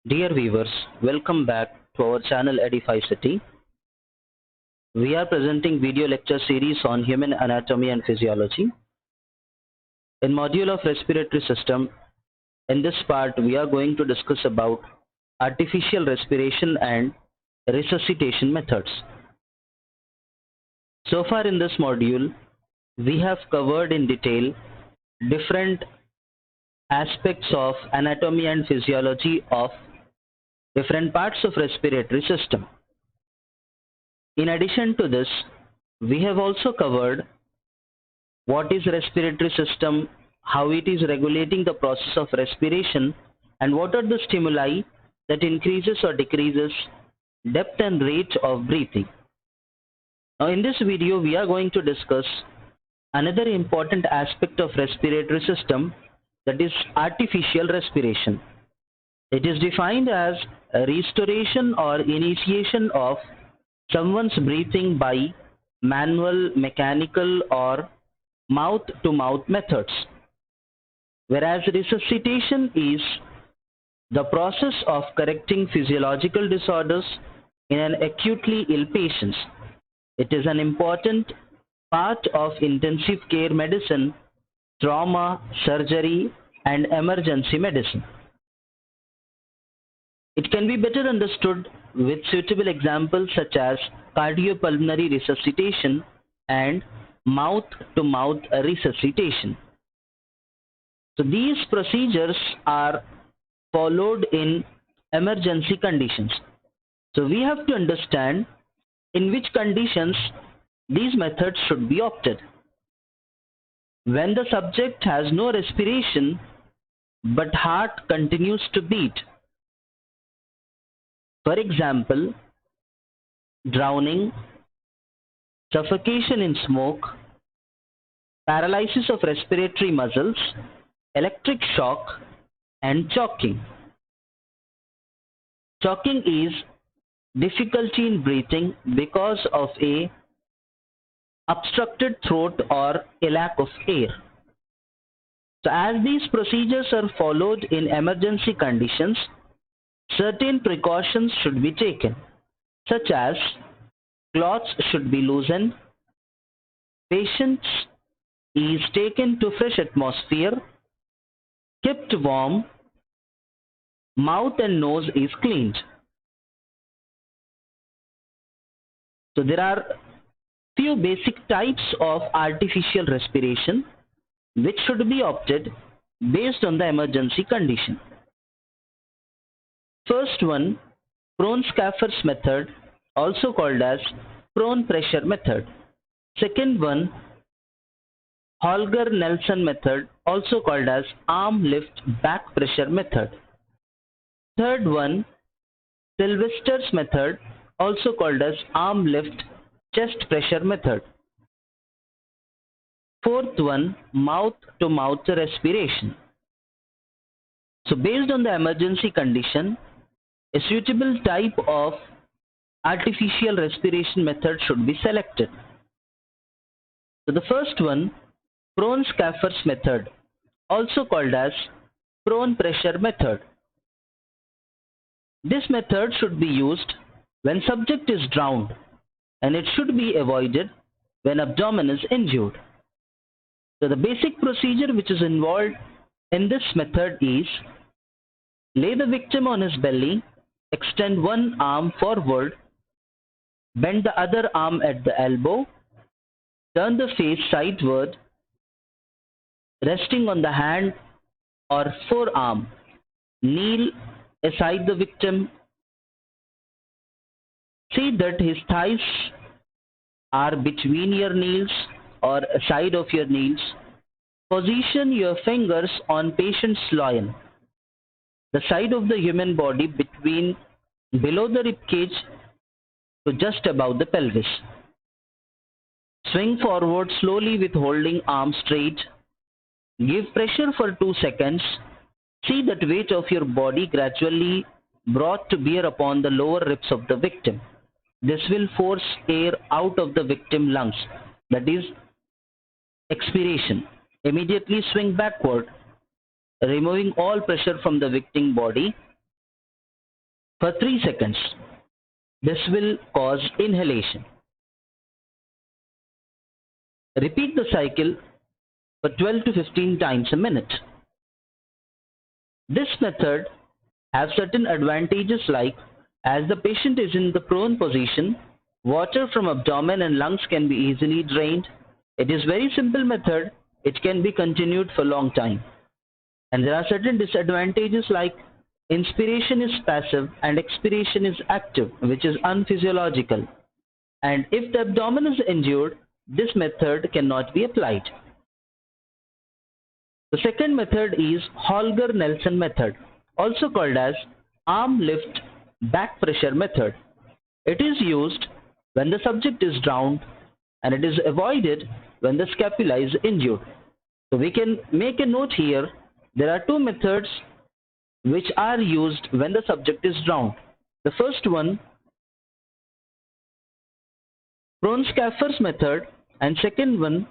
Dear viewers, welcome back to our channel Edify City. We are presenting video lecture series on human anatomy and physiology. In module of respiratory system, in this part we are going to discuss about artificial respiration and resuscitation methods. So far in this module, we have covered in detail different aspects of anatomy and physiology of different parts of respiratory system. In addition to this, we have also covered what is respiratory system, how it is regulating the process of respiration, and what are the stimuli that increases or decreases depth and rate of breathing. Now in this video, we are going to discuss another important aspect of respiratory system, that is artificial respiration. It is defined as a restoration or initiation of someone's breathing by manual, mechanical, or mouth-to-mouth methods, whereas resuscitation is the process of correcting physiological disorders in an acutely ill patient. It is an important part of intensive care medicine, trauma, surgery, and emergency medicine. It can be better understood with suitable examples such as cardiopulmonary resuscitation and mouth-to-mouth resuscitation. So these procedures are followed in emergency conditions. So we have to understand in which conditions these methods should be opted. When the subject has no respiration but heart continues to beat. For example, drowning, suffocation in smoke, paralysis of respiratory muscles, electric shock, and choking. Choking is difficulty in breathing because of a obstructed throat or a lack of air. So as these procedures are followed in emergency conditions, certain precautions should be taken, such as cloths should be loosened, patient is taken to fresh atmosphere, kept warm, mouth and nose is cleaned. So there are few basic types of artificial respiration which should be opted based on the emergency condition. First one, Krohn-Schafer's method, also called as prone pressure method. Second one, Holger-Nelson method, also called as arm lift back pressure method. Third one, Sylvester's method, also called as arm lift chest pressure method. Fourth one, mouth-to-mouth respiration. So based on the emergency condition, a suitable type of artificial respiration method should be selected. So the first one, Krohn-Schafer's method, also called as prone pressure method. This method should be used when subject is drowned, and it should be avoided when abdomen is injured. So the basic procedure which is involved in this method is lay the victim on his belly, extend one arm forward, bend the other arm at the elbow, turn the face sideward, resting on the hand or forearm, kneel aside the victim, see that his thighs are between your knees or aside of your knees, position your fingers on patient's loin, the side of the human body between below the rib cage to just above the pelvis. Swing forward slowly with holding arm straight. Give pressure for 2 seconds. See that weight of your body gradually brought to bear upon the lower ribs of the victim. This will force air out of the victim lungs, that is expiration. Immediately swing backward, removing all pressure from the victim body. for 3 seconds. This will cause inhalation. Repeat the cycle for 12 to 15 times a minute. This method has certain advantages like, as the patient is in the prone position, water from abdomen and lungs can be easily drained. It is very simple method. It can be continued for a long time. And there are certain disadvantages like inspiration is passive and expiration is active, which is unphysiological. And if the abdomen is injured, this method cannot be applied. The second method is Holger-Nelson method, also called as arm lift back pressure method. It is used when the subject is drowned, and it is avoided when the scapula is injured. So we can make a note here. There are two methods which are used when the subject is drowned. The first one, Kronskaffer's method, and second one,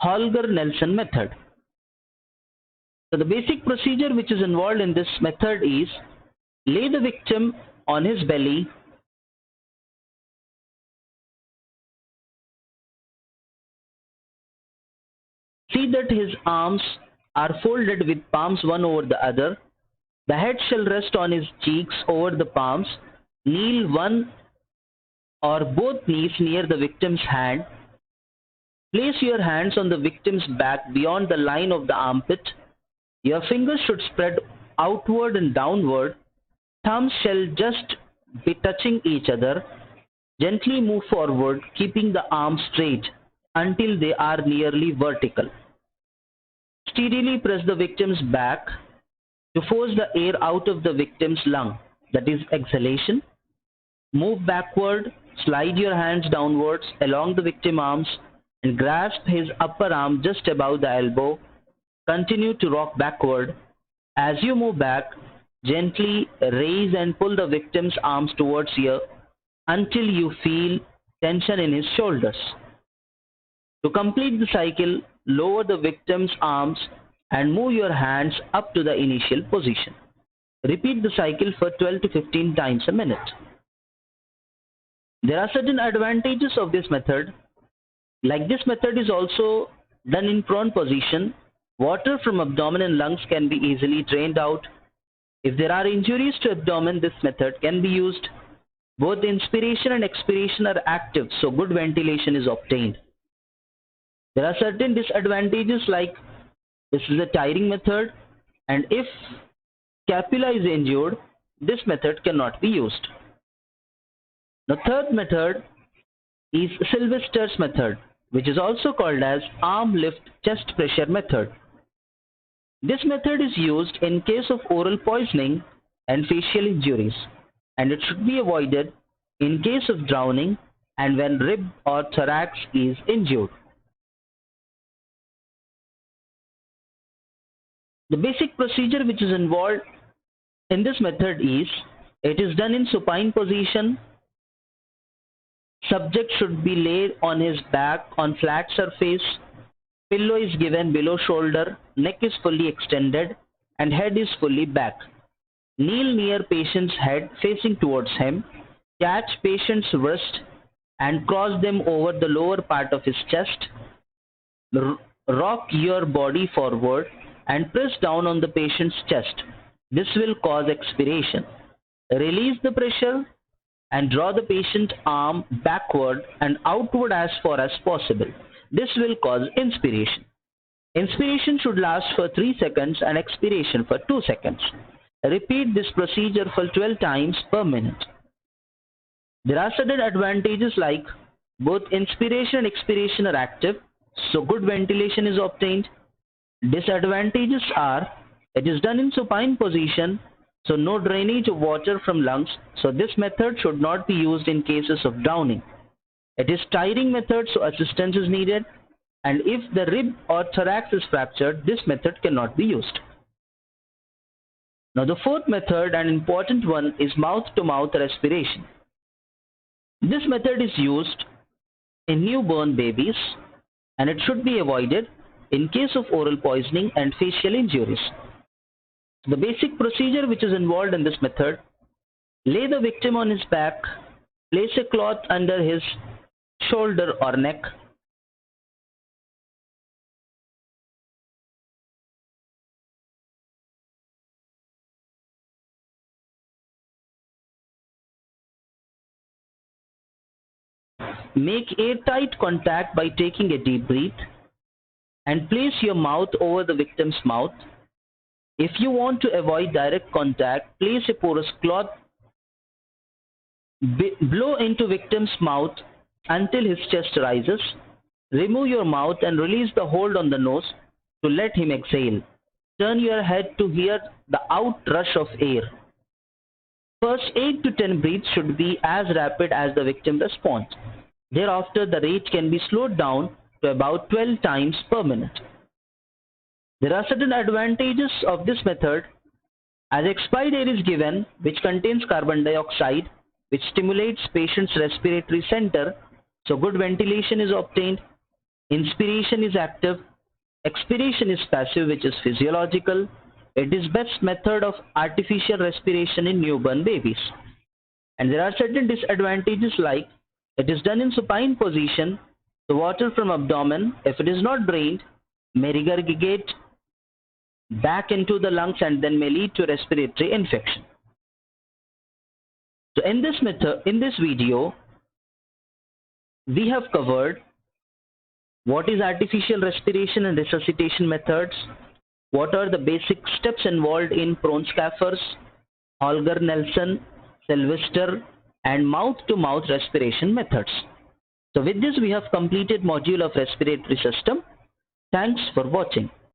Holger-Nelson method. So the basic procedure which is involved in this method is lay the victim on his belly, see that his arms are folded with palms one over the other. The head shall rest on his cheeks over the palms. Kneel one or both knees near the victim's hand. Place your hands on the victim's back beyond the line of the armpit. Your fingers should spread outward and downward. Thumbs shall just be touching each other. Gently move forward, keeping the arms straight until they are nearly vertical. Steadily press the victim's back to force the air out of the victim's lung, that is exhalation. Move backward, slide your hands downwards along the victim's arms and grasp his upper arm just above the elbow. Continue to rock backward. As you move back, gently raise and pull the victim's arms towards you until you feel tension in his shoulders. To complete the cycle, lower the victim's arms and move your hands up to the initial position. Repeat the cycle for 12 to 15 times a minute. There are certain advantages of this method. Like this method is also done in prone position. Water from abdomen and lungs can be easily drained out. If there are injuries to abdomen, this method can be used. Both inspiration and expiration are active, so good ventilation is obtained. There are certain disadvantages like this is a tiring method, and if scapula is injured, this method cannot be used. The third method is Sylvester's method, which is also called as arm lift chest pressure method. This method is used in case of oral poisoning and facial injuries, and it should be avoided in case of drowning and when rib or thorax is injured. The basic procedure which is involved in this method is, it is done in supine position. Subject should be laid on his back on flat surface. Pillow is given below shoulder, neck is fully extended and head is fully back. Kneel near patient's head facing towards him. Catch patient's wrist and cross them over the lower part of his chest. Rock your body forward and press down on the patient's chest. This will cause expiration. Release the pressure and draw the patient's arm backward and outward as far as possible. This will cause inspiration. Inspiration should last for 3 seconds and expiration for 2 seconds. Repeat this procedure for 12 times per minute. There are certain advantages like both inspiration and expiration are active, so good ventilation is obtained. Disadvantages are, it is done in supine position, so no drainage of water from lungs, so this method should not be used in cases of drowning. It is tiring method, so assistance is needed, and if the rib or thorax is fractured, this method cannot be used. Now the fourth method and important one is mouth-to-mouth respiration. This method is used in newborn babies and it should be avoided in case of oral poisoning and facial injuries. The basic procedure which is involved in this method, Lay the victim on his back. Place a cloth under his shoulder or neck. Make airtight contact by taking a deep breath and place your mouth over the victim's mouth. If you want to avoid direct contact, place a porous cloth. Blow into victim's mouth until his chest rises. Remove your mouth and release the hold on the nose to let him exhale. Turn your head to hear the outrush of air. First 8 to 10 breaths should be as rapid as the victim responds. Thereafter, the rate can be slowed down to about 12 times per minute. There are certain advantages of this method, as expired air is given which contains carbon dioxide, which stimulates patient's respiratory center, so good ventilation is obtained. Inspiration is active, expiration is passive, which is physiological. It is best method of artificial respiration in newborn babies. And there are certain disadvantages, like it is done in supine position. The water from abdomen, if it is not drained, may regurgitate back into the lungs and then may lead to respiratory infection. So in this video, we have covered what is artificial respiration and resuscitation methods, what are the basic steps involved in Prohn-Schaeffer's, Holger Nelson, Sylvester, and mouth-to-mouth respiration methods. So with this, we have completed module of respiratory system. Thanks for watching.